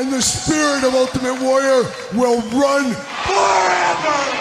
and the spirit of Ultimate Warrior will run forever!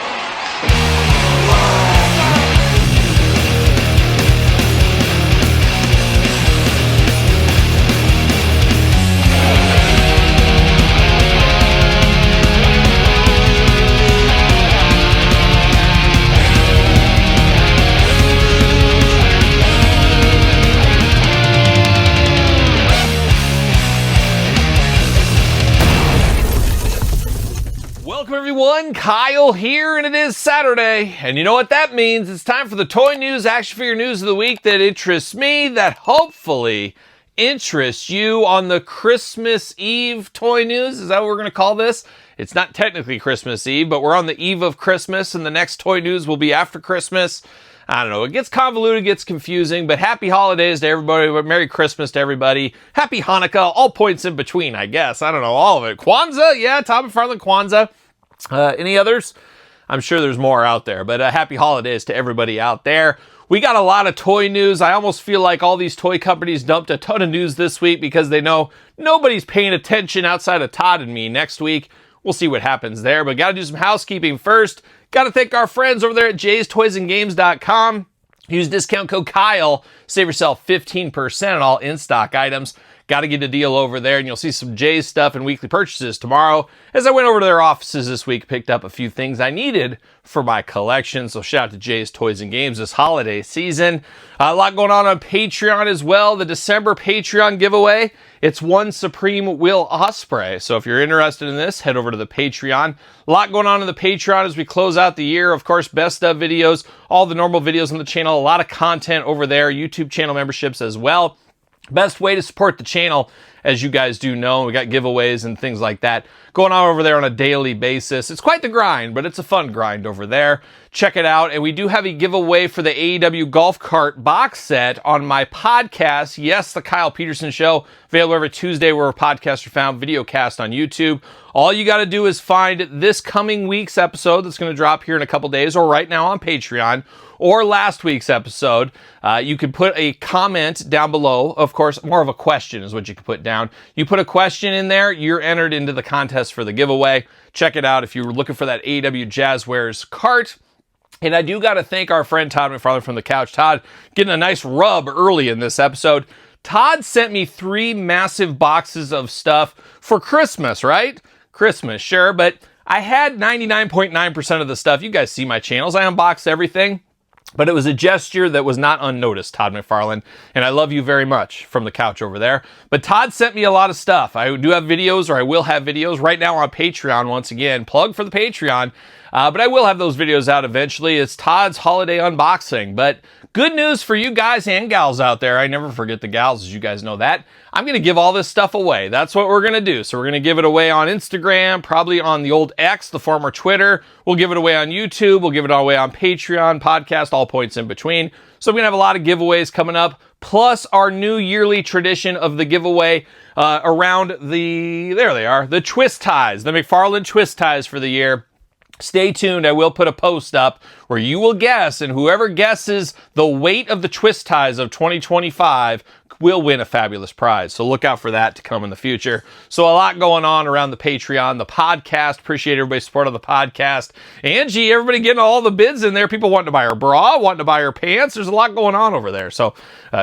Welcome everyone, Kyle here, and it is Saturday, and you know what that means. It's time for the toy news, action figure news of the week that interests me, that hopefully interests you on the Christmas Eve toy news. Is that what we're going to call this? It's not technically Christmas Eve, but we're on the eve of Christmas, and the next toy news will be after Christmas. I don't know, it gets convoluted, gets confusing, but happy holidays to everybody, Merry Christmas to everybody, Happy Hanukkah, all points in between, I guess. I don't know, all of it. Kwanzaa, yeah, Tom McFarlane Kwanzaa. Any others? I'm sure there's more out there, but happy holidays to everybody out there. We got a lot of toy news. I almost feel like all these toy companies dumped a ton of news this week because they know nobody's paying attention outside of Todd and me. Next week, we'll see what happens there, but got to do some housekeeping first. Got to thank our friends over there at jaystoysandgames.com. Use discount code Kyle. Save yourself 15% on all in-stock items. Got to get a deal over there, and you'll see some Jay's stuff and weekly purchases tomorrow. As I went over to their offices this week, picked up a few things I needed for my collection. So shout out to Jay's Toys and Games this holiday season. A lot going on Patreon as well. The December Patreon giveaway. It's one Supreme Will Osprey. So if you're interested in this, head over to the Patreon. A lot going on in the Patreon as we close out the year. Of course, best of videos, all the normal videos on the channel, a lot of content over there, YouTube channel memberships as well. Best way to support the channel, as you guys do know, we got giveaways and things like that going on over there on a daily basis. It's quite the grind, but it's a fun grind over there. Check it out. And we do have a giveaway for the AEW golf cart box set on my podcast. Yes, The Kyle Peterson Show, available every Tuesday where podcasts are found, video cast on YouTube. All you got to do is find this coming week's episode that's going to drop here in a couple days, or right now on Patreon, or last week's episode. You can put a comment down below. Of course, more of a question is what you can put down. You put a question in there, you're entered into the contest for the giveaway. Check it out if you're looking for that AEW Jazzwares cart. And I do got to thank our friend Todd McFarlane from the couch. Todd, getting a nice rub early in this episode. Todd sent me 3 massive boxes of stuff for Christmas, right? Christmas, sure, but I had 99.9% of the stuff. You guys see my channels. I unbox everything. But it was a gesture that was not unnoticed, Todd McFarlane, and I love you very much from the couch over there. But Todd sent me a lot of stuff. I do have videos, or I will have videos right now on Patreon once again. Plug for the Patreon. But I will have those videos out eventually. It's Todd's holiday unboxing. But good news for you guys and gals out there. I never forget the gals, as you guys know that. I'm going to give all this stuff away. That's what we're going to do. So we're going to give it away on Instagram, probably on the old X, the former Twitter. We'll give it away on YouTube. We'll give it away on Patreon, podcast, all points in between. So we're going to have a lot of giveaways coming up, plus our new yearly tradition of the giveaway around there they are, the twist ties, the McFarlane twist ties for the year. Stay tuned. I will put a post up where you will guess, and whoever guesses the weight of the twist ties of 2025 will win a fabulous prize. So look out for that to come in the future. So a lot going on around the Patreon, the podcast. Appreciate everybody's support of the podcast. Angie, everybody getting all the bids in there. People wanting to buy her bra, wanting to buy her pants. There's a lot going on over there. So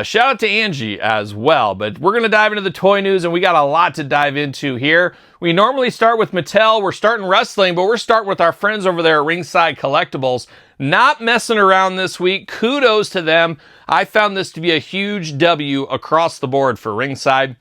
shout out to Angie as well. But we're going to dive into the toy news, and we got a lot to dive into here. We normally start with Mattel. We're starting wrestling, but we're starting with our friends over there at Ringside Collectibles. Not messing around this week. Kudos to them. I found this to be a huge W across the board for Ringside.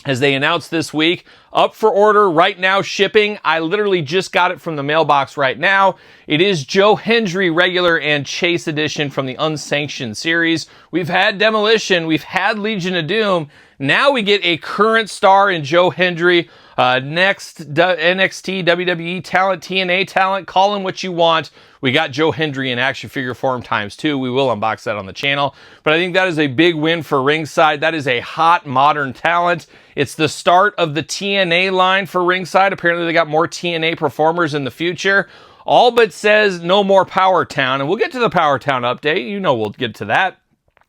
As they announced this week, up for order right now, shipping. I literally just got it from the mailbox right now. It is Joe Hendry regular and Chase edition from the Unsanctioned series. We've had Demolition. We've had Legion of Doom. Now we get a current star in Joe Hendry. Next, NXT, WWE talent, TNA talent, call him what you want. We got Joe Hendry in action figure form ×2. We will unbox that on the channel. But I think that is a big win for Ringside. That is a hot, modern talent. It's the start of the TNA line for Ringside. Apparently they got more TNA performers in the future. All but says no more Power Town. And we'll get to the Power Town update. You know we'll get to that.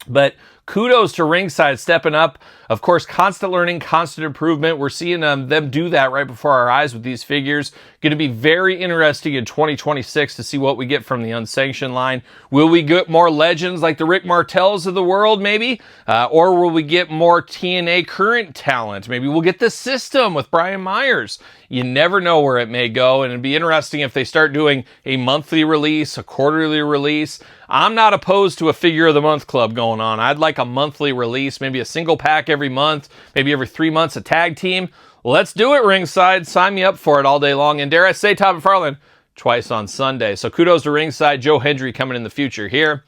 But kudos to Ringside stepping up. Of course, constant learning, constant improvement. We're seeing them do that right before our eyes with these figures. Going to be very interesting in 2026 to see what we get from the unsanctioned line. Will we get more legends like the Rick Martells of the world, maybe? Or will we get more TNA current talent? Maybe we'll get the System with Brian Myers. You never know where it may go, and it'd be interesting if they start doing a monthly release, a quarterly release. I'm not opposed to a figure of the month club going on. I'd like a monthly release, maybe a single pack every month, maybe every 3 months a tag team. Let's do it, Ringside. Sign me up for it all day long. And dare I say, Todd McFarlane, twice on Sunday. So kudos to Ringside. Joe Hendry coming in the future here.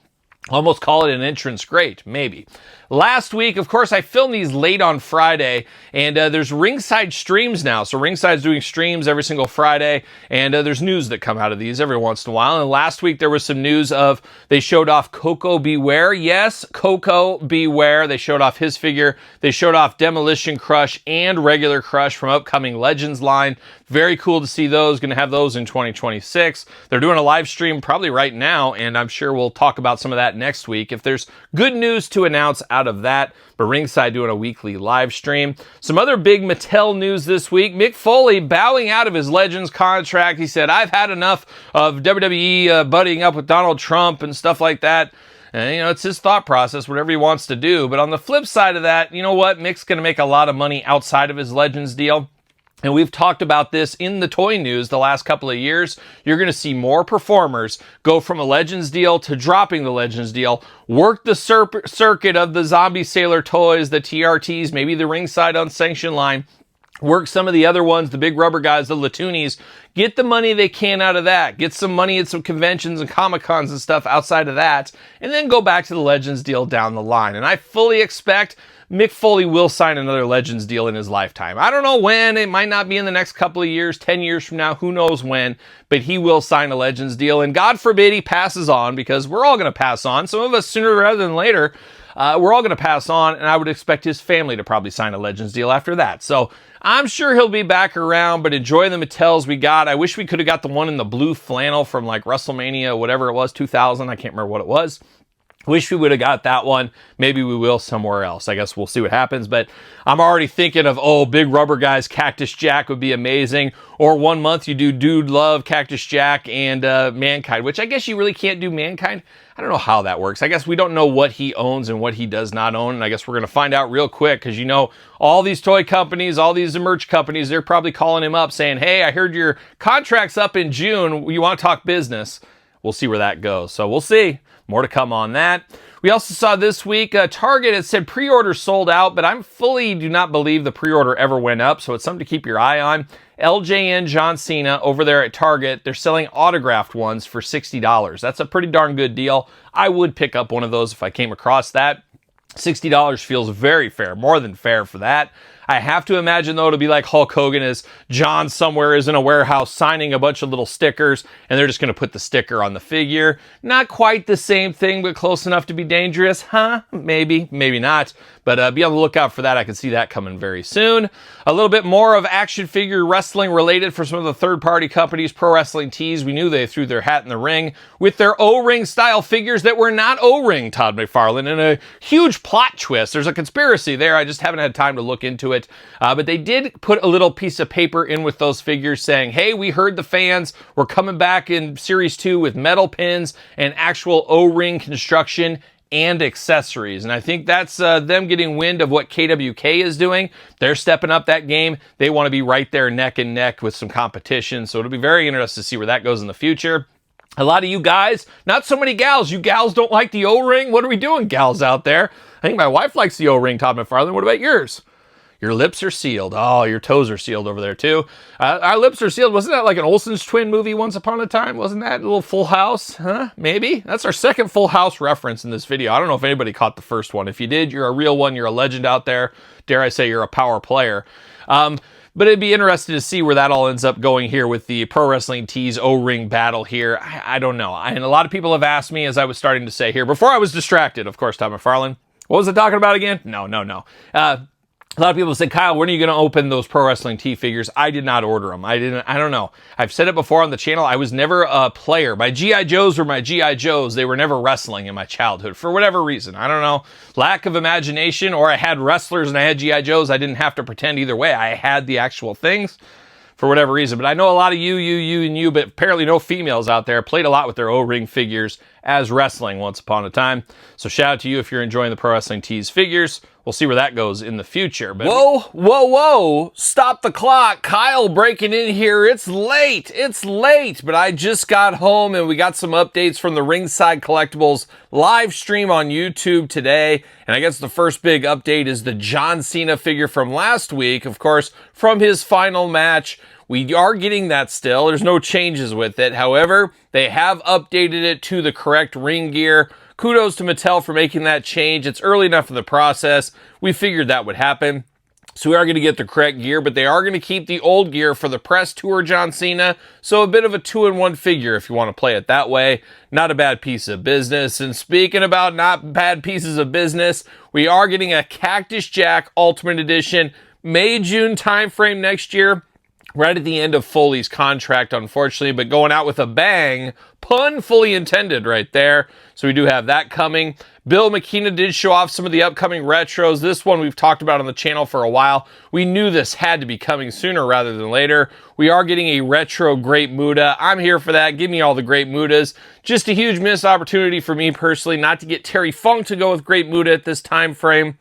Almost call it an entrance great, maybe. Last week, of course, I filmed these late on Friday, and there's Ringside streams now. So Ringside's doing streams every single Friday, and there's news that come out of these every once in a while. And last week, there was some news of they showed off Coco Beware. Yes, Coco Beware. They showed off his figure. They showed off Demolition Crush and Regular Crush from upcoming Legends line. Very cool to see those. Going to have those in 2026. They're doing a live stream probably right now, and I'm sure we'll talk about some of that next week if there's good news to announce out of that. But Ringside doing a weekly live stream. Some other big Mattel news this week. Mick Foley bowing out of his Legends contract. He said, I've had enough of WWE buddying up with Donald Trump and stuff like that. And, it's his thought process, whatever he wants to do. But on the flip side of that, you know what? Mick's going to make a lot of money outside of his Legends deal. And we've talked about this in the toy news the last couple of years. You're going to see more performers go from a Legends deal to dropping the Legends deal, work the circuit of the Zombie Sailor toys, the TRTs, maybe the Ringside unsanctioned line, work some of the other ones, the big rubber guys, the Latoonies, get the money they can out of that, get some money at some conventions and Comic-Cons and stuff outside of that, and then go back to the Legends deal down the line. And I fully expect Mick Foley will sign another Legends deal in his lifetime. I don't know when. It might not be in the next couple of years, 10 years from now, who knows when, but he will sign a Legends deal. And God forbid he passes on, because we're all going to pass on. Some of us sooner rather than later. We're all going to pass on, and I would expect his family to probably sign a Legends deal after that. So I'm sure he'll be back around, but enjoy the Mattels we got. I wish we could have got the one in the blue flannel from like WrestleMania, whatever it was, 2000. I can't remember what it was. Wish we would have got that one. Maybe we will somewhere else. I guess we'll see what happens. But I'm already thinking of, big rubber guys, Cactus Jack would be amazing. Or 1 month you do Dude Love, Cactus Jack, and Mankind, which I guess you really can't do Mankind. I don't know how that works. I guess we don't know what he owns and what he does not own. And I guess we're going to find out real quick, because all these toy companies, all these merch companies, they're probably calling him up saying, hey, I heard your contract's up in June. You want to talk business? We'll see where that goes. So we'll see. More to come on that. We also saw this week, Target had said pre-order sold out, but I fully do not believe the pre-order ever went up, so it's something to keep your eye on. LJN John Cena over there at Target, they're selling autographed ones for $60. That's a pretty darn good deal. I would pick up one of those if I came across that. $60 feels very fair, more than fair for that. I have to imagine, though, it'll be like Hulk Hogan as John somewhere is in a warehouse signing a bunch of little stickers, and they're just going to put the sticker on the figure. Not quite the same thing, but close enough to be dangerous. Maybe, maybe not. But be on the lookout for that. I can see that coming very soon. A little bit more of action figure wrestling related for some of the third-party companies. Pro Wrestling Tees, we knew they threw their hat in the ring with their O-ring style figures that were not O-ring, Todd McFarlane, and a huge plot twist. There's a conspiracy there. I just haven't had time to look into it. But they did put a little piece of paper in with those figures saying, hey, we heard the fans. We're coming back in Series 2 with metal pins and actual O-ring construction and accessories. And I think that's them getting wind of what KWK is doing. They're stepping up that game. They want to be right there neck and neck with some competition. So it'll be very interesting to see where that goes in the future. A lot of you guys, not so many gals. You gals don't like the O-ring? What are we doing, gals out there? I think my wife likes the O-ring, Todd McFarlane. What about yours? Your lips are sealed. Oh, your toes are sealed over there too. Our lips are sealed. Wasn't that like an Olsen's twin movie once upon a time? Wasn't that a little Full House? Huh? Maybe. That's our second Full House reference in this video. I don't know if anybody caught the first one. If you did, you're a real one. You're a legend out there. Dare I say you're a power player. But it'd be interesting to see where that all ends up going here with the Pro Wrestling Tees O-ring battle here. I don't know. And a lot of people have asked me, as I was starting to say here, before I was distracted, of course, Todd McFarlane. What was I talking about again? No. A lot of people say, Kyle, when are you going to open those pro wrestling T figures? I did not order them. I don't know. I've said it before on the channel. I was never a player. My G.I. Joes were my G.I. Joes. They were never wrestling in my childhood for whatever reason. I don't know. Lack of imagination, or I had wrestlers and I had G.I. Joes. I didn't have to pretend either way. I had the actual things for whatever reason. But I know a lot of you, but apparently no females out there played a lot with their O-ring figures as wrestling once upon a time. So shout out to you if you're enjoying the Pro Wrestling Tees figures. We'll see where that goes in the future. But whoa, stop the clock. Kyle breaking in here. It's late, but I just got home and we got some updates from the Ringside Collectibles live stream on YouTube today. And I guess the first big update is the John Cena figure from last week, of course, from his final match. We are getting that still. There's no changes with it. However, they have updated it to the correct ring gear. Kudos to Mattel for making that change. It's early enough in the process. We figured that would happen. So we are going to get the correct gear, but they are going to keep the old gear for the press tour John Cena. So a bit of a 2-in-1 figure if you want to play it that way. Not a bad piece of business. And speaking about not bad pieces of business, we are getting a Cactus Jack Ultimate Edition May-June timeframe next year. Right at the end of Foley's contract, unfortunately, but going out with a bang. Pun fully intended right there. So we do have that coming. Bill McKenna did show off some of the upcoming retros. This one we've talked about on the channel for a while. We knew this had to be coming sooner rather than later. We are getting a retro Great Muta. I'm here for that. Give me all the Great Mutas. Just a huge missed opportunity for me personally not to get Terry Funk to go with Great Muta at this time frame.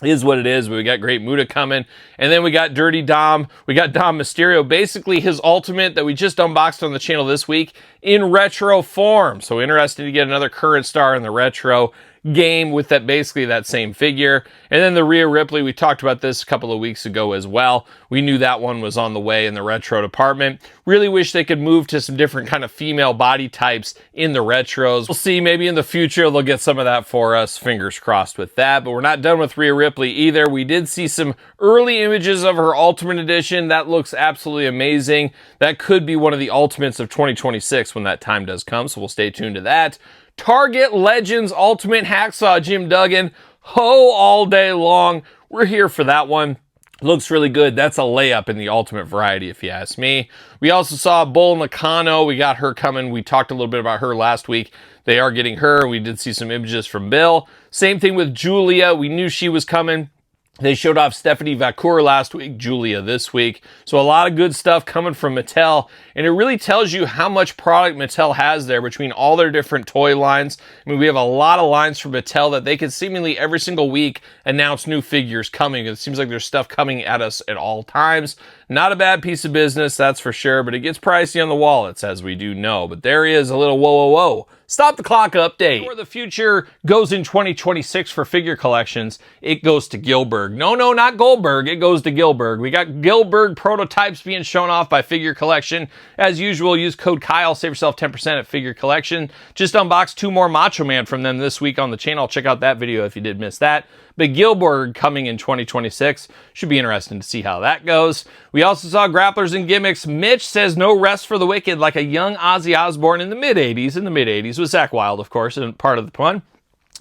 Is what it is, but we got Great Muta coming. And then we got Dirty Dom. We got Dom Mysterio, basically his ultimate that we just unboxed on the channel this week in retro form. So interested to get another current star in the retro game with that, basically that same figure. And then the Rhea Ripley, we talked about this a couple of weeks ago as well. We knew that one was on the way in the retro department. Really wish they could move to some different kind of female body types in the retros. We'll see, maybe in the future they'll get some of that for us. Fingers crossed with that. But we're not done with Rhea Ripley either. We did see some early images of her Ultimate Edition. That looks absolutely amazing. That could be one of the Ultimates of 2026 when that time does come. So we'll stay tuned to that. Target Legends Ultimate Hacksaw Jim Duggan. Ho all day long. We're here for that one. Looks really good. That's a layup in the Ultimate variety, if you ask me. We also saw Bull Nakano. We got her coming. We talked a little bit about her last week. They are getting her. We did see some images from Bill. Same thing with Julia. We knew she was coming. They showed off Stephanie Vacour last week, Julia this week. So a lot of good stuff coming from Mattel. And it really tells you how much product Mattel has there between all their different toy lines. I mean, we have a lot of lines from Mattel that they can seemingly every single week announce new figures coming. It seems like there's stuff coming at us at all times. Not a bad piece of business, that's for sure, but it gets pricey on the wallets, as we do know. But there is a little whoa. Stop the clock update. Where the future goes in 2026 for figure collections, it goes to Gilbert. No, not Goldberg. It goes to Gilbert. We got Gilbert prototypes being shown off by Figure Collection. As usual, use code Kyle, save yourself 10% at Figure Collection. Just unboxed 2 more Macho Man from them this week on the channel. Check out that video if you did miss that. But Gilbert coming in 2026. Should be interesting to see how that goes. We also saw Grapplers and Gimmicks. Mitch says no rest for the wicked, like a young Ozzy Osbourne in the mid-80s. With Zakk Wylde, of course, and part of the fun.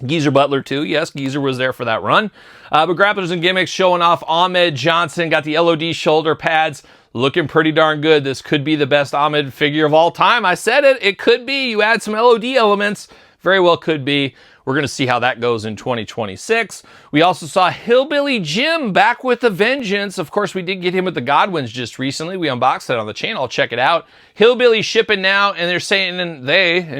Geezer Butler, too. Yes, Geezer was there for that run. But Grapplers and Gimmicks showing off Ahmed Johnson. Got the LOD shoulder pads. Looking pretty darn good. This could be the best Ahmed figure of all time. I said it. It could be. You add some LOD elements. Very well could be. We're going to see how that goes in 2026. We also saw Hillbilly Jim back with a vengeance. Of course, we did get him with the Godwins just recently. We unboxed it on the channel. Check it out. Hillbilly shipping now, and they're saying, and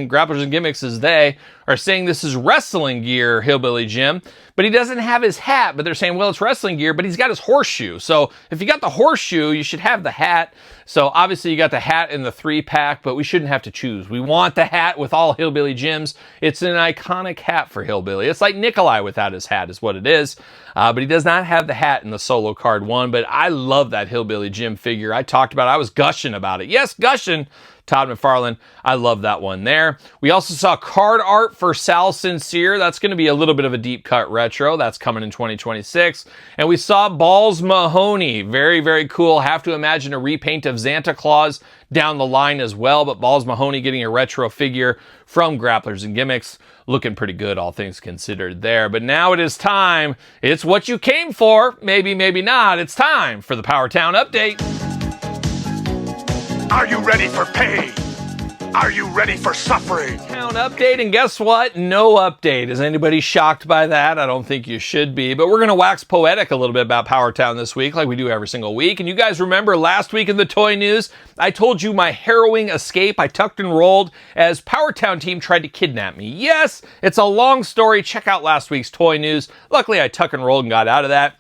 Grapplers and Gimmicks is they, are saying this is wrestling gear, Hillbilly Jim. But he doesn't have his hat, but they're saying, well, it's wrestling gear, but he's got his horseshoe. So if you got the horseshoe, you should have the hat. So obviously you got the hat in the 3-pack, but we shouldn't have to choose. We want the hat with all Hillbilly Jims. It's an iconic hat for Hillbilly. It's like Nikolai without his hat is what it is. But he does not have the hat in the solo card one. But I love that Hillbilly Jim figure. I talked about it. I was gushing about it. Yes, gushing. Todd McFarlane. I love that one there. We also saw card art for Sal Sincere. That's going to be a little bit of a deep cut retro. That's coming in 2026. And we saw Balls Mahoney. Very, very cool. Have to imagine a repaint of Santa Claus down the line as well. But Balls Mahoney getting a retro figure from Grapplers and Gimmicks. Looking pretty good, all things considered there. But now it is time. It's what you came for. Maybe, maybe not. It's time for the Power Town Update. Are you ready for pain? Are you ready for suffering? Town update, and guess what? No update. Is anybody shocked by that? I don't think you should be, but we're going to wax poetic a little bit about Power Town this week, like we do every single week. And you guys remember last week in the toy news, I told you my harrowing escape. I tucked and rolled as Power Town team tried to kidnap me. Yes, it's a long story. Check out last week's toy news. Luckily, I tuck and rolled and got out of that.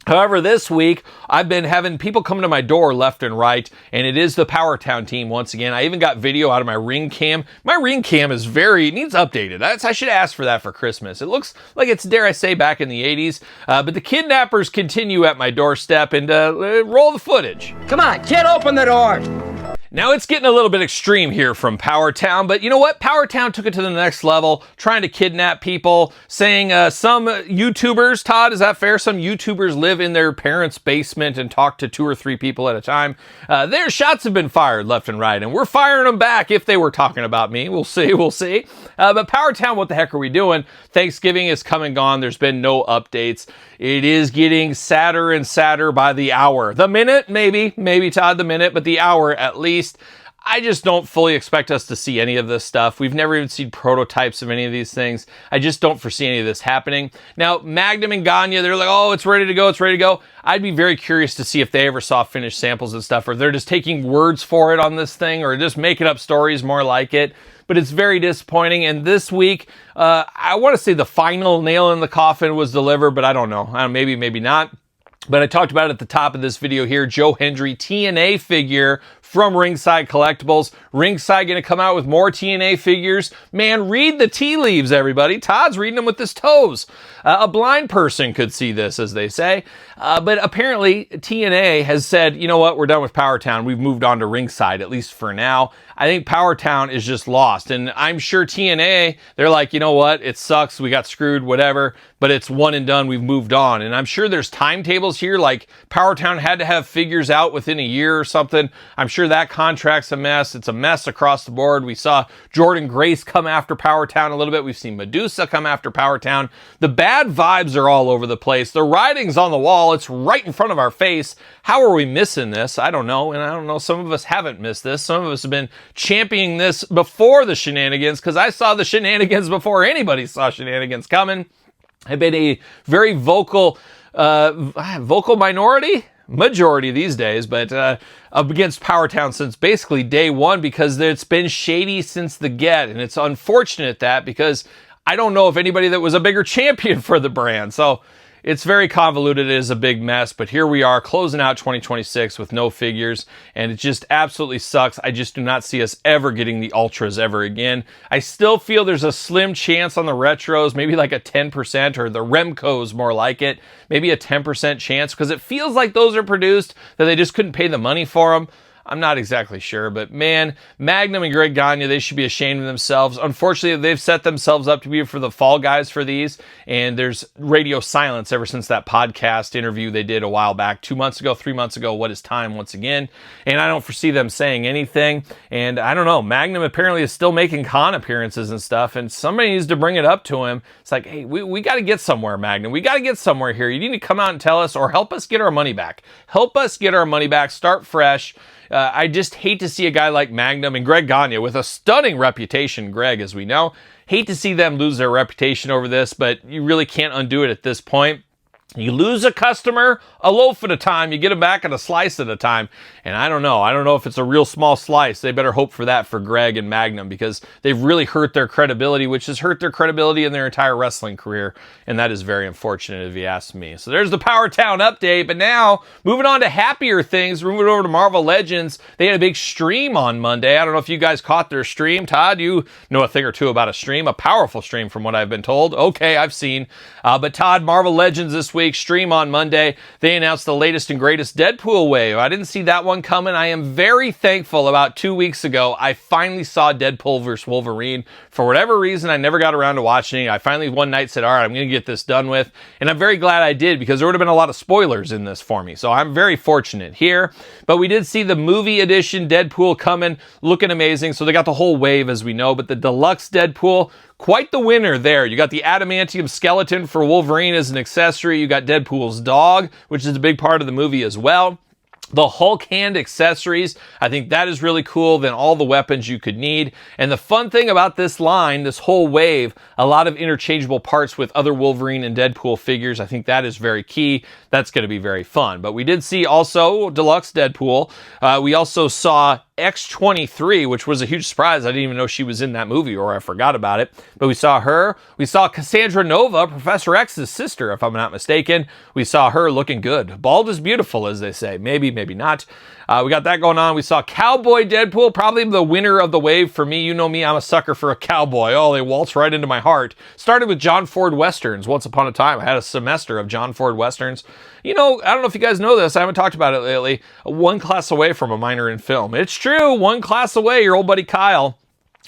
However, this week, I've been having people come to my door left and right, and it is the Power Town team once again. I even got video out of my Ring Cam. My Ring Cam is needs updated. I should ask for that for Christmas. It looks like it's, dare I say, back in the 80s. But the kidnappers continue at my doorstep, and roll the footage. Come on, kid, open the door. Now it's getting a little bit extreme here from Power Town, but you know what? Power Town took it to the next level, trying to kidnap people, saying some YouTubers, Todd, is that fair? Some YouTubers live in their parents' basement and talk to 2 or 3 people at a time. Their shots have been fired left and right, and we're firing them back if they were talking about me. We'll see. But Power Town, what the heck are we doing? Thanksgiving is come and gone. There's been no updates. It is getting sadder and sadder by the hour. The minute, maybe Todd, the minute, but the hour at least. I just don't fully expect us to see any of this stuff. We've never even seen prototypes of any of these things. I just don't foresee any of this happening. Now, Magnum and Gagne, they're like, oh, it's ready to go. I'd be very curious to see if they ever saw finished samples and stuff, or they're just taking words for it on this thing, or just making up stories more like it. But it's very disappointing. And this week, I want to say the final nail in the coffin was delivered, but I don't know. Maybe not. But I talked about it at the top of this video here. Joe Hendry TNA figure from Ringside Collectibles. Ringside going to come out with more TNA figures. Man, read the tea leaves, everybody. Todd's reading them with his toes. A blind person could see this, as they say. But apparently, TNA has said, you know what, we're done with Power Town. We've moved on to Ringside, at least for now. I think Power Town is just lost. And I'm sure TNA, they're like, you know what, it sucks. We got screwed, whatever. But it's one and done. We've moved on. And I'm sure there's timetables here, like Power Town had to have figures out within a year or something. I'm sure that contract's a mess. It's a mess across the board. We saw Jordan Grace come after Power Town a little bit. We've seen Medusa come after Power Town. The bad vibes are all over the place. The writing's on the wall. It's right in front of our face. How are we missing this? I don't know. And I don't know. Some of us haven't missed this. Some of us have been championing this before the shenanigans, because I saw the shenanigans before anybody saw shenanigans coming. I've been a very vocal majority these days, but up against Power Town since basically day one, because it's been shady since the get. And it's unfortunate that, because I don't know of anybody that was a bigger champion for the brand. So it's very convoluted. It is a big mess, but here we are closing out 2026 with no figures, and it just absolutely sucks. I just do not see us ever getting the Ultras ever again. I still feel there's a slim chance on the retros, maybe like a 10%, or the Remcos more like it, maybe a 10% chance, because it feels like those are produced, that they just couldn't pay the money for them. I'm not exactly sure, but man, Magnum and Greg Gagne, they should be ashamed of themselves. Unfortunately, they've set themselves up to be for the fall guys for these, and there's radio silence ever since that podcast interview they did a while back, 2 months ago, 3 months ago, What Is Time once again, and I don't foresee them saying anything, and I don't know, Magnum apparently is still making con appearances and stuff, and somebody needs to bring it up to him. It's like, hey, we got to get somewhere, Magnum. We got to get somewhere here. You need to come out and tell us, or help us get our money back. Help us get our money back, start fresh. I just hate to see a guy like Magnum and Greg Gagne with a stunning reputation, Greg, as we know. Hate to see them lose their reputation over this, but you really can't undo it at this point. You lose a customer a loaf at a time, you get them back at a slice at a time. And I don't know if it's a real small slice. They better hope for that for Greg and Magnum, because they've really hurt their credibility, which has hurt their credibility in their entire wrestling career. And that is very unfortunate if you ask me. So there's the Power Town update. But now, moving on to happier things, moving over to Marvel Legends. They had a big stream on Monday. I don't know if you guys caught their stream. Todd, you know a thing or two about a stream, a powerful stream from what I've been told. Okay, I've seen. But Todd, Marvel Legends this week, week. Stream on Monday. They announced the latest and greatest Deadpool wave. I didn't see that one coming. I am very thankful. About 2 weeks ago, I finally saw Deadpool vs. Wolverine. For whatever reason, I never got around to watching it. I finally one night said, all right, I'm going to get this done with. And I'm very glad I did, because there would have been a lot of spoilers in this for me. So I'm very fortunate here. But we did see the movie edition Deadpool coming, looking amazing. So they got the whole wave, as we know. But the deluxe Deadpool, quite the winner there. You got the adamantium skeleton for Wolverine as an accessory. You got Deadpool's dog, which is a big part of the movie as well. The Hulk hand accessories, I think that is really cool. Then all the weapons you could need. And the fun thing about this line, this whole wave, a lot of interchangeable parts with other Wolverine and Deadpool figures. I think that is very key. That's going to be very fun. But we did see also Deluxe Deadpool. We also saw X-23, which was a huge surprise. I didn't even know she was in that movie, or I forgot about it. But we saw her. We saw Cassandra Nova, Professor X's sister, if I'm not mistaken. We saw her looking good. Bald is beautiful, as they say. Maybe, maybe not. We got that going on. We saw Cowboy Deadpool, probably the winner of the wave for me. You know me, I'm a sucker for a cowboy. Oh, they waltz right into my heart. Started with John Ford Westerns. Once upon a time, I had a semester of John Ford Westerns. You know, I don't know if you guys know this. I haven't talked about it lately. One class away from a minor in film. It's true. One class away. Your old buddy Kyle.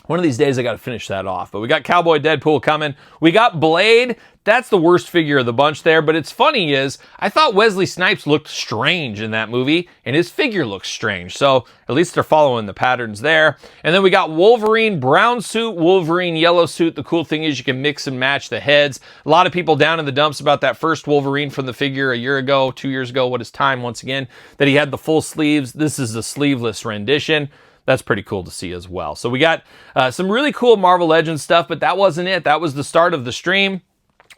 One of these days, I got to finish that off. But we got Cowboy Deadpool coming. We got Blade. That's the worst figure of the bunch there. But it's funny is, I thought Wesley Snipes looked strange in that movie, and his figure looks strange. So at least they're following the patterns there. And then we got Wolverine brown suit, Wolverine yellow suit. The cool thing is you can mix and match the heads. A lot of people down in the dumps about that first Wolverine from the figure a year ago, 2 years ago. What is time once again? That he had the full sleeves. This is the sleeveless rendition. That's pretty cool to see as well. So we got some really cool Marvel Legends stuff, but that wasn't it. That was the start of the stream.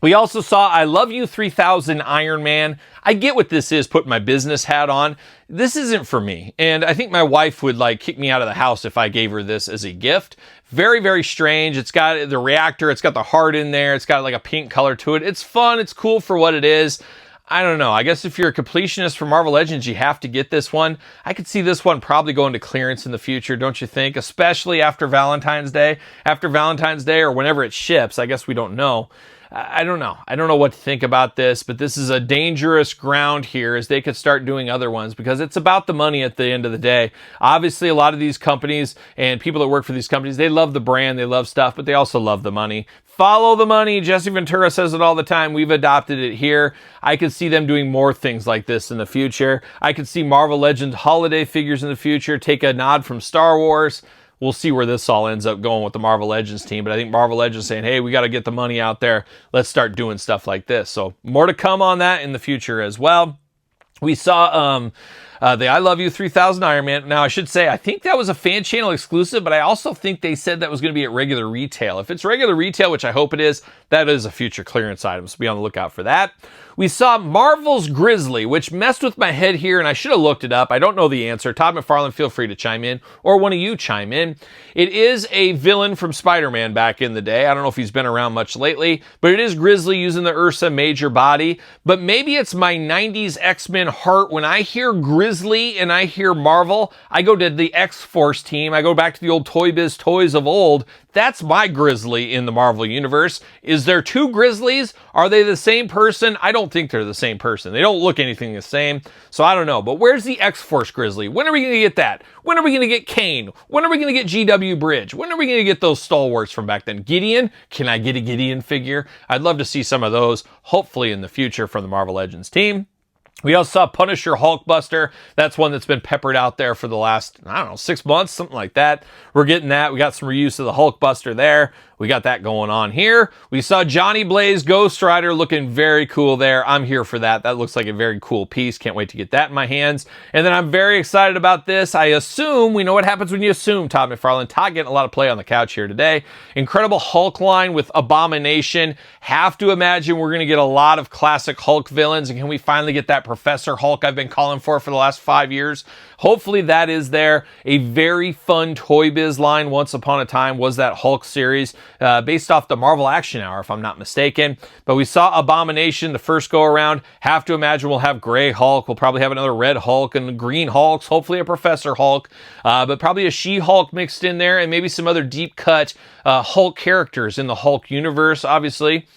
We also saw I Love You 3000 Iron Man. I get what this is, putting my business hat on. This isn't for me. And I think my wife would like kick me out of the house if I gave her this as a gift. Very, very strange. It's got the reactor. It's got the heart in there. It's got like a pink color to it. It's fun. It's cool for what it is. I don't know. I guess if you're a completionist for Marvel Legends, you have to get this one. I could see this one probably going to clearance in the future, don't you think? Especially after Valentine's Day. After Valentine's Day or whenever it ships. I guess we don't know. I don't know. I don't know what to think about this, but this is a dangerous ground here as they could start doing other ones because it's about the money at the end of the day. Obviously, a lot of these companies and people that work for these companies, they love the brand, they love stuff, but they also love the money. Follow the money. Jesse Ventura says it all the time. We've adopted it here. I could see them doing more things like this in the future. I could see Marvel Legends holiday figures in the future, take a nod from Star Wars. We'll see where this all ends up going with the Marvel Legends team. But I think Marvel Legends saying, hey, we got to get the money out there. Let's start doing stuff like this. So more to come on that in the future as well. We saw the I Love You 3000 Iron Man. Now, I should say, I think that was a fan channel exclusive, but I also think they said that was going to be at regular retail. If it's regular retail, which I hope it is, that is a future clearance item. So be on the lookout for that. We saw Marvel's Grizzly, which messed with my head here, and I should have looked it up. I don't know the answer. Todd McFarlane, feel free to chime in, or one of you chime in. It is a villain from Spider-Man back in the day. I don't know if he's been around much lately, but it is Grizzly using the Ursa Major body. But maybe it's my 90s X-Men heart. When I hear Grizzly and I hear Marvel, I go to the X-Force team. I go back to the old Toy Biz toys of old. That's my Grizzly in the Marvel Universe. Is there two Grizzlies? Are they the same person? I don't think they're the same person. They don't look anything the same. So I don't know. But where's the X-Force Grizzly? When are we going to get that? When are we going to get Kane? When are we going to get GW Bridge? When are we going to get those stalwarts from back then? Gideon? Can I get a Gideon figure? I'd love to see some of those, hopefully in the future from the Marvel Legends team. We also saw Punisher Hulkbuster. That's one that's been peppered out there for the last, I don't know, 6 months, something like that. We're getting that. We got some reuse of the Hulkbuster there. We got that going on here. We saw Johnny Blaze Ghost Rider looking very cool there. I'm here for that. That looks like a very cool piece. Can't wait to get that in my hands. And then I'm very excited about this. I assume, we know what happens when you assume, Todd McFarlane. Todd getting a lot of play on the couch here today. Incredible Hulk line with Abomination. Have to imagine we're going to get a lot of classic Hulk villains. And can we finally get that Professor Hulk I've been calling for the last 5 years? Hopefully that is there. A very fun Toy Biz line once upon a time was that Hulk series. Based off the Marvel Action Hour, if I'm not mistaken. But we saw Abomination the first go around. Have to imagine we'll have Gray Hulk. We'll probably have another Red Hulk and Green Hulks. Hopefully a Professor Hulk. But probably a She-Hulk mixed in there and maybe some other deep cut Hulk characters in the Hulk universe, obviously.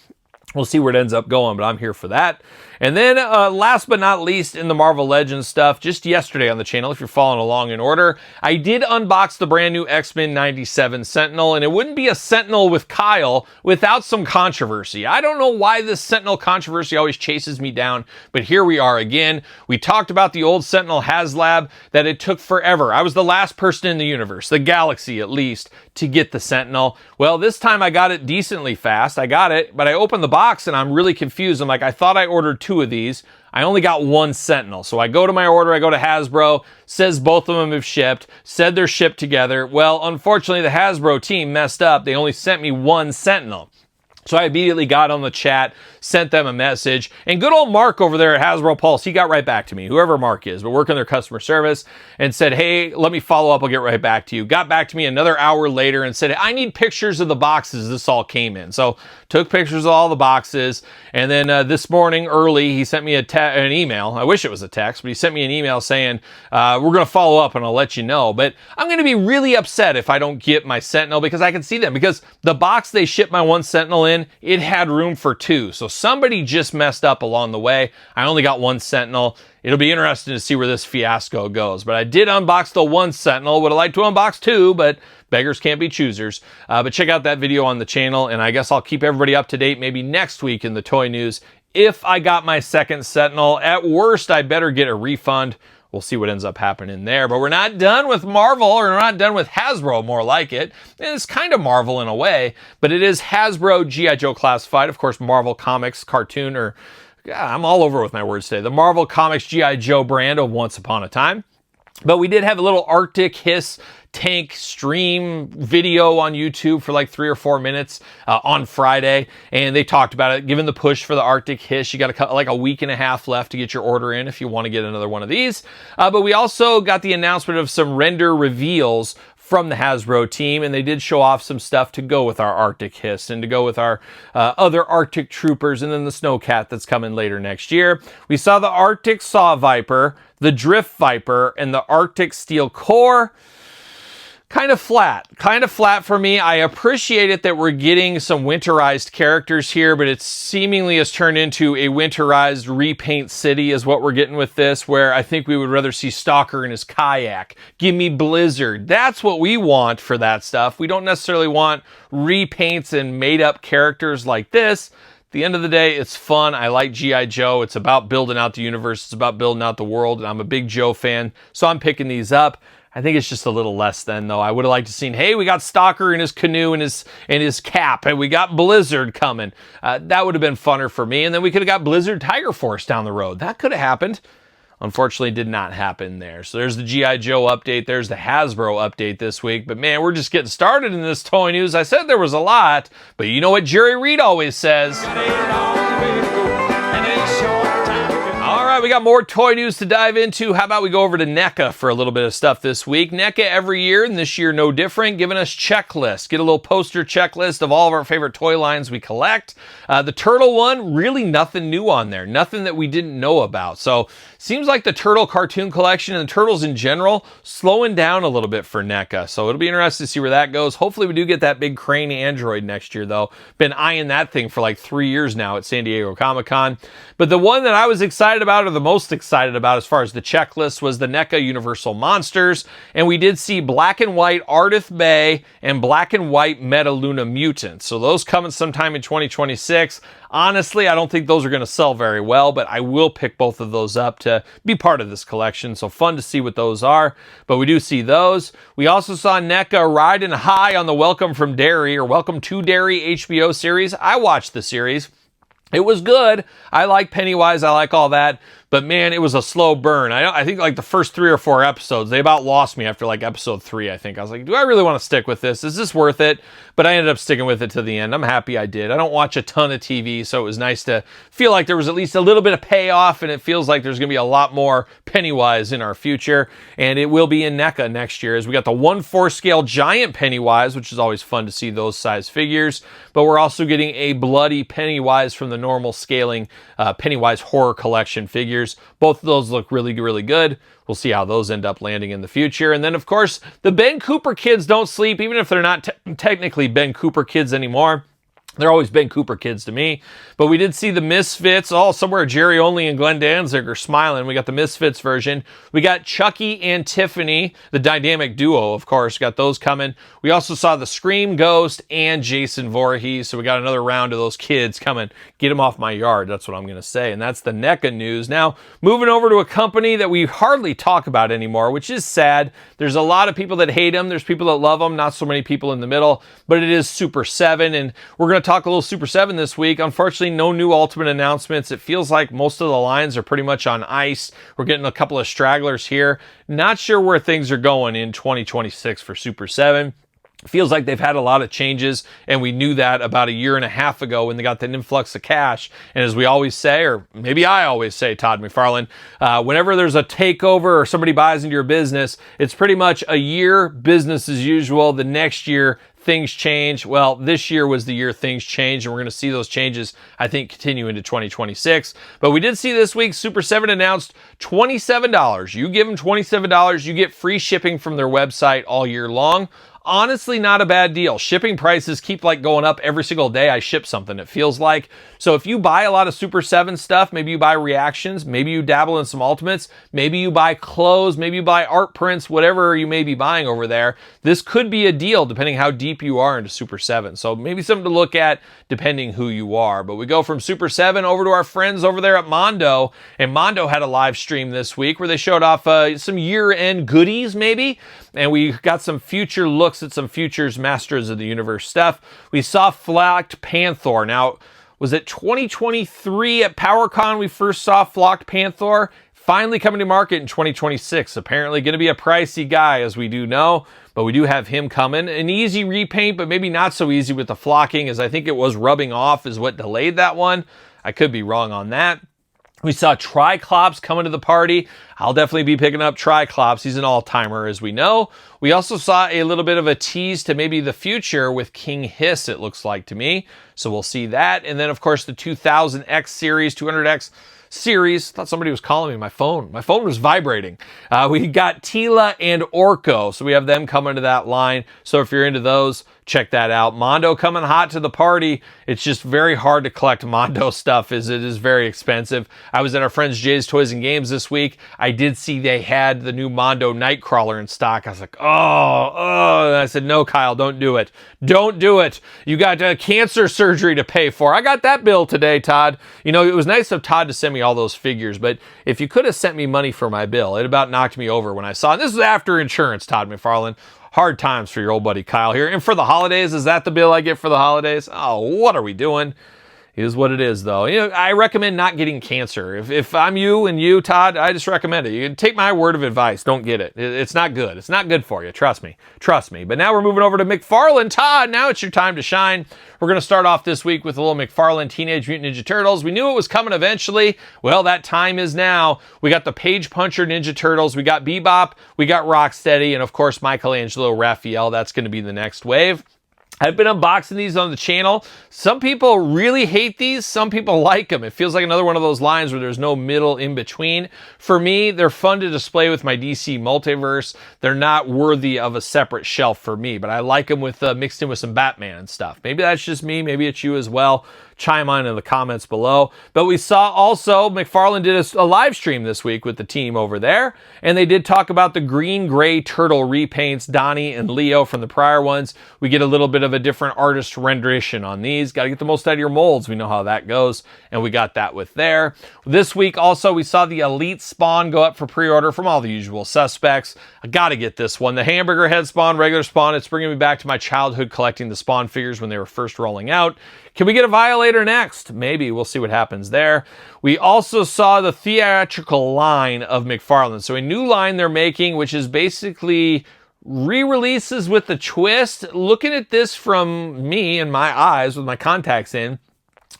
We'll see where it ends up going, but I'm here for that. And then last but not least in the Marvel Legends stuff, just yesterday on the channel, if you're following along in order, I did unbox the brand new X-Men 97 Sentinel, and it wouldn't be a Sentinel with Kyle without some controversy. I don't know why this Sentinel controversy always chases me down, but here we are again. We talked about the old Sentinel HasLab, that it took forever. I was the last person in the universe, the galaxy at least, to get the Sentinel. Well, this time I got it decently fast. I got it, but I opened the box and I'm really confused. I'm like, I thought I ordered 2 of these. I only got 1 Sentinel. So I go to my order, I go to Hasbro, says both of them have shipped, said they're shipped together. Well, unfortunately, the Hasbro team messed up. They only sent me 1 Sentinel. So I immediately got on the chat, sent them a message, and good old Mark over there at Hasbro Pulse, he got right back to me, whoever Mark is, but working their customer service, and said, hey, let me follow up, I'll get right back to you. Got back to me another hour later and said, I need pictures of the boxes this all came in. So took pictures of all the boxes, and then this morning early, he sent me an email. I wish it was a text, but he sent me an email saying, we're going to follow up and I'll let you know. But I'm going to be really upset if I don't get my Sentinel, because I can see them, because the box they shipped my 1 Sentinel in, it had room for 2. So somebody just messed up along the way. I only got 1 Sentinel. It'll be interesting to see where this fiasco goes. But I did unbox the 1 Sentinel. Would have liked to unbox 2, but beggars can't be choosers. But check out that video on the channel, and I guess I'll keep everybody up to date maybe next week in the toy news if I got my 2nd Sentinel. At worst, I better get a refund. We'll see what ends up happening there. But we're not done with Marvel, or we're not done with Hasbro, more like it. And it's kind of Marvel in a way, but it is Hasbro G.I. Joe Classified. Of course, Marvel Comics cartoon, or I'm all over with my words today. The Marvel Comics G.I. Joe brand of Once Upon a Time. But we did have a little Arctic Hiss tank stream video on YouTube for like 3 or 4 minutes on Friday, and they talked about it. Given the push for the Arctic Hiss, you got like a week and a half left to get your order in if you want to get another one of these. But we also got the announcement of some render reveals from the Hasbro team, and they did show off some stuff to go with our Arctic Hiss and to go with our other Arctic Troopers, and then the Snowcat that's coming later next year. We saw the Arctic Saw Viper, the Drift Viper, and the Arctic Steel Core. Kind of flat for me. I appreciate it that we're getting some winterized characters here, but it seemingly has turned into a winterized repaint city is what we're getting with this, where I think we would rather see Stalker in his kayak. Give me Blizzard. That's what we want for that stuff. We don't necessarily want repaints and made up characters like this. At the end of the day, it's fun. I like G.I. Joe. It's about building out the universe. It's about building out the world, and I'm a big Joe fan, so I'm picking these up. I think it's just a little less than, though. I would have liked to seen, hey, we got Stalker in his canoe and his cap, and we got Blizzard coming. That would have been funner for me, and then we could have got Blizzard Tiger Force down the road. That could have happened. Unfortunately, did not happen there. So there's the G.I. Joe update. There's the Hasbro update this week. But man, we're just getting started in this toy news. I said there was a lot, but you know what Jerry Reed always says. All right, we got more toy news to dive into. How about we go over to NECA for a little bit of stuff this week? NECA every year, and this year no different, giving us checklists. Get a little poster checklist of all of our favorite toy lines we collect. The turtle one, really nothing new on there. Nothing that we didn't know about. So seems like the turtle cartoon collection and the turtles in general slowing down a little bit for NECA. So it'll be interesting to see where that goes. Hopefully we do get that big crane android next year, though. Been eyeing that thing for like 3 years now at San Diego Comic-Con. But the one that I was excited about, or the most excited about as far as the checklist, was the NECA Universal Monsters. And we did see black and white Ardith Bay and black and white Metaluna Mutants. So those coming sometime in 2026. Honestly, I don't think those are going to sell very well, but I will pick both of those up to be part of this collection. So fun to see what those are, but we do see those. We also saw NECA riding high on the Welcome from Derry, or Welcome to Derry HBO series. I watched the series. It was good. I like Pennywise. I like all that. But man, it was a slow burn. I think like the first 3 or 4 episodes, they about lost me after like episode 3, I think. I was like, do I really want to stick with this? Is this worth it? But I ended up sticking with it to the end. I'm happy I did. I don't watch a ton of TV, so it was nice to feel like there was at least a little bit of payoff, and it feels like there's going to be a lot more Pennywise in our future. And it will be in NECA next year, as we got the 1/4 scale giant Pennywise, which is always fun to see those size figures. But we're also getting a bloody Pennywise from the normal scaling Pennywise Horror Collection figures. Both of those look really, really good. We'll see how those end up landing in the future. And then, of course, the Ben Cooper kids don't sleep, even if they're not technically Ben Cooper kids anymore. They're always Ben Cooper kids to me. But we did see the Misfits. Oh, somewhere Jerry Only and Glenn Danzig are smiling. We got the Misfits version. We got Chucky and Tiffany, the dynamic duo, of course. Got those coming. We also saw the Scream Ghost and Jason Voorhees. So we got another round of those kids coming. Get them off my yard. That's what I'm going to say. And that's the NECA news. Now, moving over to a company that we hardly talk about anymore, which is sad. There's a lot of people that hate them. There's people that love them. Not so many people in the middle. But it is Super 7. And we're going to talk a little Super 7 this week. Unfortunately, no new Ultimate announcements. It feels like most of the lines are pretty much on ice. We're getting a couple of stragglers here. Not sure where things are going in 2026 for Super 7. Feels like they've had a lot of changes, and we knew that about a year and a half ago when they got that influx of cash. And as we always say, or maybe I always say, Todd McFarlane, whenever there's a takeover or somebody buys into your business, it's pretty much a year business as usual. The next year, things change. Well, this year was the year things changed, and we're going to see those changes, I think, continue into 2026. But we did see this week, Super 7 announced $27. You give them $27, you get free shipping from their website all year long. Honestly, not a bad deal. Shipping prices keep like going up every single day I ship something, it feels like. So if you buy a lot of Super 7 stuff, maybe you buy reactions, maybe you dabble in some Ultimates, maybe you buy clothes, maybe you buy art prints, whatever you may be buying over there, this could be a deal depending how deep you are into Super 7. So maybe something to look at depending who you are. But we go from Super 7 over to our friends over there at Mondo. And Mondo had a live stream this week where they showed off some year-end goodies maybe. And we got some future looks at some futures Masters of the Universe stuff. We saw Flocked Panther. Now, was it 2023 at PowerCon we first saw Flocked Panther? Finally coming to market in 2026. Apparently going to be a pricey guy, as we do know. But we do have him coming. An easy repaint, but maybe not so easy with the flocking, as I think it was rubbing off is what delayed that one. I could be wrong on that. We saw Triclops coming to the party. I'll definitely be picking up Triclops. He's an all-timer, as we know. We also saw a little bit of a tease to maybe the future with King Hiss, it looks like to me. So we'll see that. And then, of course, the 2000X series, 200X series. Thought somebody was calling me. My phone was vibrating. We got Tila and Orko. So we have them coming to that line. So if you're into those, check that out. Mondo coming hot to the party. It's just very hard to collect Mondo stuff as it is very expensive. I was at our friends Jay's Toys and Games this week. I did see they had the new Mondo Nightcrawler in stock. I was like, oh. And I said, no, Kyle, don't do it. Don't do it. You got cancer surgery to pay for. I got that bill today, Todd. You know, it was nice of Todd to send me all those figures, but if you could have sent me money for my bill, it about knocked me over when I saw it. This is after insurance, Todd McFarlane. Hard times for your old buddy Kyle here. And for the holidays, is that the bill I get for the holidays? Oh, what are we doing? It is what it is, though. You know, I recommend not getting cancer. If I'm you and you, Todd, I just recommend it. You can take my word of advice. Don't get it. It's not good. It's not good for you. Trust me. Trust me. But now we're moving over to McFarlane. Todd, now it's your time to shine. We're going to start off this week with a little McFarlane Teenage Mutant Ninja Turtles. We knew it was coming eventually. Well, that time is now. We got the Page Puncher Ninja Turtles. We got Bebop. We got Rocksteady. And, of course, Michelangelo Raphael. That's going to be the next wave. I've been unboxing these on the channel. Some people really hate these. Some people like them. It feels like another one of those lines where there's no middle in between. For me, they're fun to display with my DC Multiverse. They're not worthy of a separate shelf for me, but I like them with mixed in with some Batman and stuff. Maybe that's just me. Maybe it's you as well. Chime on in the comments below. But we saw also McFarlane did a live stream this week with the team over there, and they did talk about the green-gray turtle repaints, Donnie and Leo from the prior ones. We get a little bit of a different artist rendition on these. Got to get the most out of your molds. We know how that goes, and we got that with there. This week also we saw the Elite Spawn go up for pre-order from all the usual suspects. I got to get this one. The Hamburger Head Spawn, regular Spawn. It's bringing me back to my childhood collecting the Spawn figures when they were first rolling out. Can we get a Violator next? Maybe. We'll see what happens there. We also saw the theatrical line of McFarlane. So a new line they're making, which is basically re-releases with a twist. Looking at this from me and my eyes with my contacts in,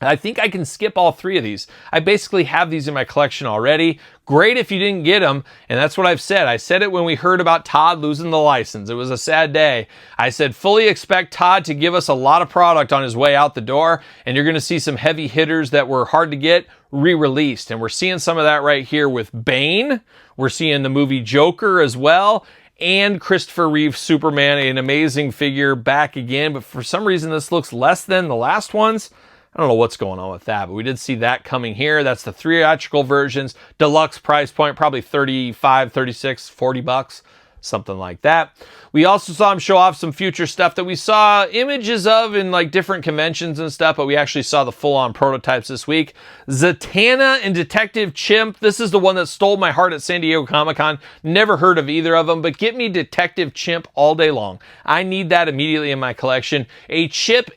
I think I can skip all three of these. I basically have these in my collection already. Great if you didn't get them, and that's what I've said. I said it when we heard about Todd losing the license. It was a sad day. I said, fully expect Todd to give us a lot of product on his way out the door, and you're going to see some heavy hitters that were hard to get re-released. And we're seeing some of that right here with Bane. We're seeing the movie Joker as well. and Christopher Reeve Superman, an amazing figure back again, but for some reason this looks less than the last ones. I don't know what's going on with that, but we did see that coming here. That's the theatrical versions, deluxe price point, probably 35, 36, 40 bucks, something like that. We also saw him show off some future stuff that we saw images of in like different conventions and stuff, but we actually saw the full-on prototypes this week. Zatanna and Detective Chimp. This is the one that stole my heart at San Diego Comic-Con. Never heard of either of them, but get me Detective Chimp all day long. I need that immediately in my collection. A chimp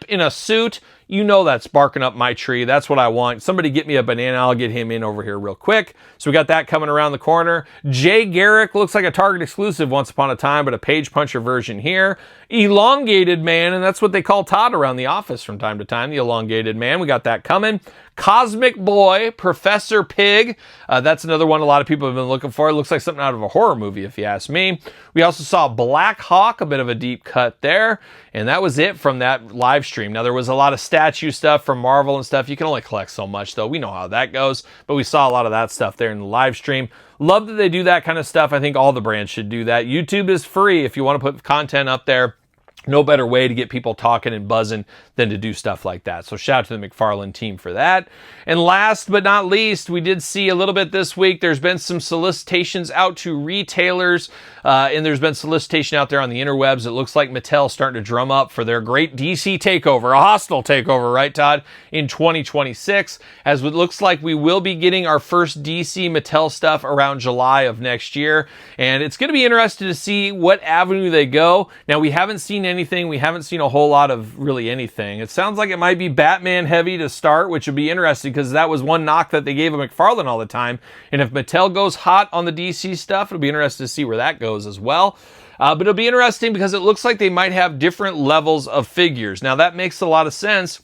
in a suit. You know that's barking up my tree. That's what I want. Somebody get me a banana. I'll get him in over here real quick. So we got that coming around the corner. Jay Garrick looks like a Target exclusive once upon a time, but a page puncher version here. Elongated Man, and that's what they call Todd around the office from time to time, the Elongated Man. We got that coming. Cosmic Boy, Professor Pig. That's another one a lot of people have been looking for. It looks like something out of a horror movie, if you ask me. We also saw Black Hawk, a bit of a deep cut there. And that was it from that live stream. Now, there was a lot of statue stuff from Marvel and stuff. You can only collect so much, though. We know how that goes. But we saw a lot of that stuff there in the live stream. Love that they do that kind of stuff. I think all the brands should do that. YouTube is free if you want to put content up there. No better way to get people talking and buzzing than to do stuff like that. So shout out to the McFarlane team for that. And last but not least, we did see a little bit this week. There's been some solicitations out to retailers, and there's been solicitation out there on the interwebs. It looks like Mattel's starting to drum up for their great DC takeover, a hostile takeover, right, Todd, in 2026. As it looks like we will be getting our first DC Mattel stuff around July of next year. And it's going to be interesting to see what avenue they go. Now, we haven't seen anything. We haven't seen a whole lot of really anything. It sounds like it might be Batman heavy to start, which would be interesting because that was one knock that they gave of McFarlane all the time. And if Mattel goes hot on the DC stuff, it'll be interesting to see where that goes as well. But it'll be interesting because it looks like they might have different levels of figures. Now that makes a lot of sense.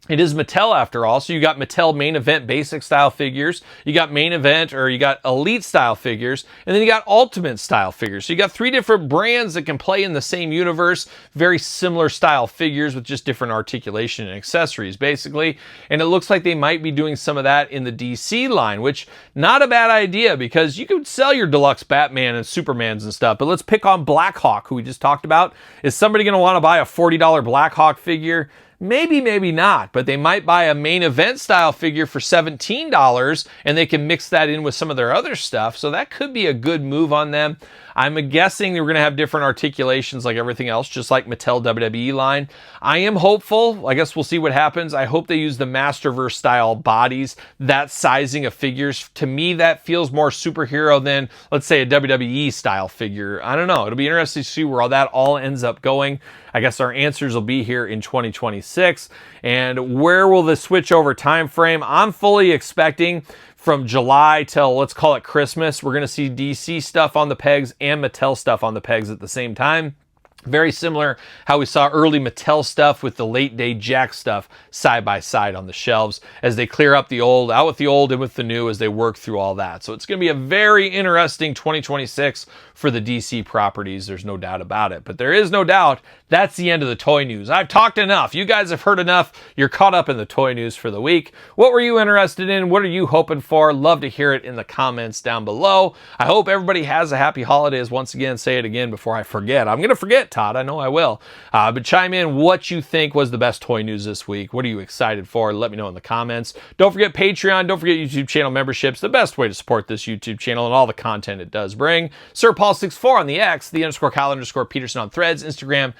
It is Mattel after all, so you got Mattel main event basic style figures, you got main event or you got elite style figures, and then you got ultimate style figures. So you got three different brands that can play in the same universe, very similar style figures with just different articulation and accessories basically. And it looks like they might be doing some of that in the DC line, which not a bad idea because you could sell your deluxe Batman and Supermans and stuff, but let's pick on Black Hawk, who we just talked about. Is somebody going to want to buy a $40 Black Hawk figure? Maybe, maybe not, but they might buy a main event style figure for $17 and they can mix that in with some of their other stuff. So that could be a good move on them. I'm guessing they're going to have different articulations like everything else, just like Mattel WWE line. I am hopeful. I guess we'll see what happens. I hope they use the Masterverse style bodies, that sizing of figures. To me, that feels more superhero than, let's say, a WWE style figure. I don't know. It'll be interesting to see where all that all ends up going. I guess our answers will be here in 2026. And where will the switch over time frame? I'm fully expecting from July till, let's call it Christmas, we're going to see DC stuff on the pegs and Mattel stuff on the pegs at the same time. Very similar how we saw early Mattel stuff with the late day Jakks stuff side by side on the shelves as they clear up the old, out with the old and with the new as they work through all that. So it's going to be a very interesting 2026 for the DC properties. There's no doubt about it. But there is no doubt that's the end of the toy news. I've talked enough. You guys have heard enough. You're caught up in the toy news for the week. What were you interested in? What are you hoping for? Love to hear it in the comments down below. I hope everybody has a happy holidays. Once again, say it again before I forget. I'm going to forget, Todd. I know I will. But chime in what you think was the best toy news this week. What are you excited for? Let me know in the comments. Don't forget Patreon. Don't forget YouTube channel memberships. The best way to support this YouTube channel and all the content it does bring. Sir Paul64 on the X, the _Kyle_Peterson on Threads, Instagram,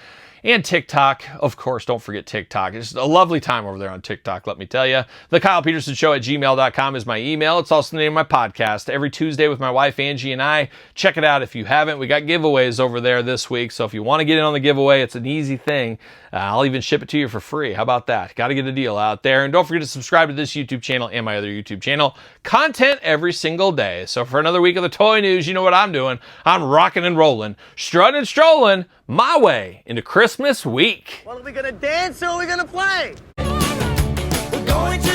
and TikTok. Of course, don't forget TikTok. It's a lovely time over there on TikTok, let me tell you. TheKylePetersonShow at gmail.com is my email. It's also the name of my podcast. Every Tuesday with my wife, Angie, and I. Check it out if you haven't. We got giveaways over there this week, so if you want to get in on the giveaway, it's an easy thing. I'll even ship it to you for free. How about that? Got to get a deal out there. And don't forget to subscribe to this YouTube channel and my other YouTube channel. Content every single day. So for another week of the toy news, you know what I'm doing. I'm rocking and rolling, strutting and strolling my way into Christmas week. Well, are we gonna dance or are we gonna play? We're going to